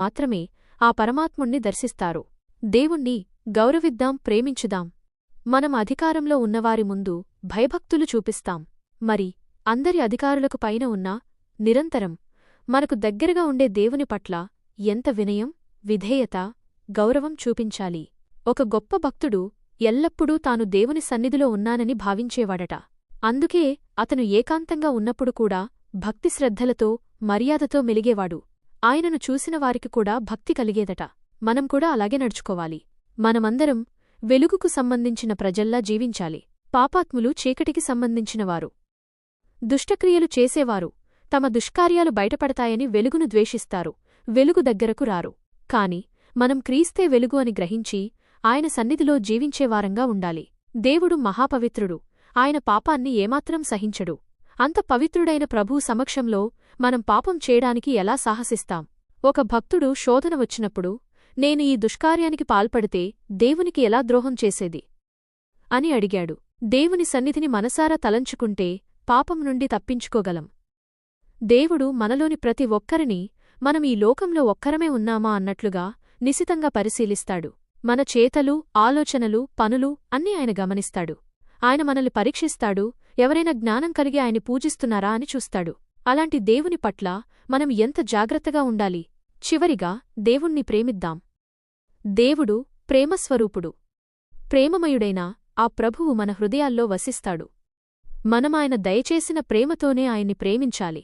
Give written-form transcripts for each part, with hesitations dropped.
మాత్రమే ఆ పరమాత్ముణ్ణి దర్శిస్తారు. దేవుణ్ణి గౌరవిద్దాం, ప్రేమించుదాం. మనం అధికారంలో ఉన్నవారి ముందు భయభక్తులు చూపిస్తాం. మరి అందరి అధికారులకు పైన ఉన్నా నిరంతరం మనకు దగ్గరగా ఉండే దేవుని పట్ల ఎంత వినయం, విధేయత, గౌరవం చూపించాలి. ఒక గొప్ప భక్తుడు ఎల్లప్పుడూ తాను దేవుని సన్నిధిలో ఉన్నానని భావించేవాడట. అందుకే అతను ఏకాంతంగా ఉన్నప్పుడు కూడా భక్తిశ్రద్ధలతో, మర్యాదతో మెలిగేవాడు. ఆయనను చూసిన వారికి కూడా భక్తి కలిగేదట. మనం కూడా అలాగే నడుచుకోవాలి. మనమందరం వెలుగుకు సంబంధించిన ప్రజల్లా జీవించాలి. పాపాత్ములు చీకటికి సంబంధించినవారు. దుష్టక్రియలు చేసేవారు తమ దుష్కార్యాలు బయటపడతాయని వెలుగును ద్వేషిస్తారు, వెలుగు దగ్గరకు రారు. కాని మనం క్రీస్తే వెలుగు అని గ్రహించి ఆయన సన్నిధిలో జీవించేవారంగా ఉండాలి. దేవుడు మహాపవిత్రుడు. ఆయన పాపాన్ని ఏమాత్రం సహించడు. అంత పవిత్రుడైన ప్రభువు సమక్షంలో మనం పాపం చేయడానికి ఎలా సాహసిస్తాం? ఒక భక్తుడు శోధన వచ్చినప్పుడు, నేను ఈ దుష్కార్యానికి పాల్పడితే దేవునికి ఎలా ద్రోహం చేసేది అని అడిగాడు. దేవుని సన్నిధిని మనసారా తలంచుకుంటే పాపం నుండి తప్పించుకోగలం. దేవుడు మనలోని ప్రతి ఒక్కరిని మనం ఈ లోకంలో ఒక్కరమే ఉన్నామా అన్నట్లుగా నిశితంగా పరిశీలిస్తాడు. మన చేతలు, ఆలోచనలు, పనులు అన్నీ ఆయన గమనిస్తాడు. ఆయన మనల్ని పరీక్షిస్తాడు. ఎవరైనా జ్ఞానం కలిగి ఆయన్ని పూజిస్తున్నారా అని చూస్తాడు. అలాంటి దేవుని పట్ల మనం ఎంత జాగ్రత్తగా ఉండాలి. చివరిగా దేవుణ్ణి ప్రేమిద్దాం. దేవుడు ప్రేమస్వరూపుడు. ప్రేమమయుడైన ఆ ప్రభువు మన హృదయాల్లో వసిస్తాడు. మనమాయన దయచేసిన ప్రేమతోనే ఆయన్ని ప్రేమించాలి.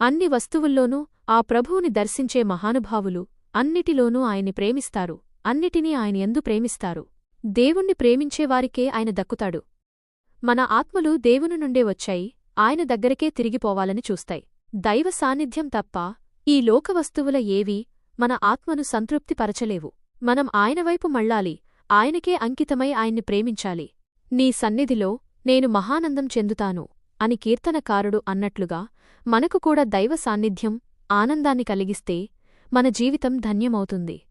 అన్ని వస్తువుల్లోనూ ఆ ప్రభువుని దర్శించే మహానుభావులు అన్నిటిలోనూ ఆయన్ని ప్రేమిస్తారు. అన్నిటినీ ఆయన యందు ప్రేమిస్తారు. దేవుణ్ణి ప్రేమించేవారికే ఆయన దక్కుతాడు. మన ఆత్మలు దేవుని నుండే వచ్చాయి, ఆయన దగ్గరకే తిరిగిపోవాలని చూస్తాయి. దైవ సాన్నిధ్యం తప్ప ఈ లోకవస్తువుల ఏవీ మన ఆత్మను సంతృప్తిపరచలేవు. మనం ఆయనవైపు మళ్ళాలి. ఆయనకే అంకితమై ఆయన్ని ప్రేమించాలి. నీ సన్నిధిలో నేను మహానందం చెందుతాను అని కీర్తనకారుడు అన్నట్లుగా మనకు కూడా దైవ సాన్నిధ్యం ఆనందాన్ని కలిగిస్తే మన జీవితం ధన్యమవుతుంది.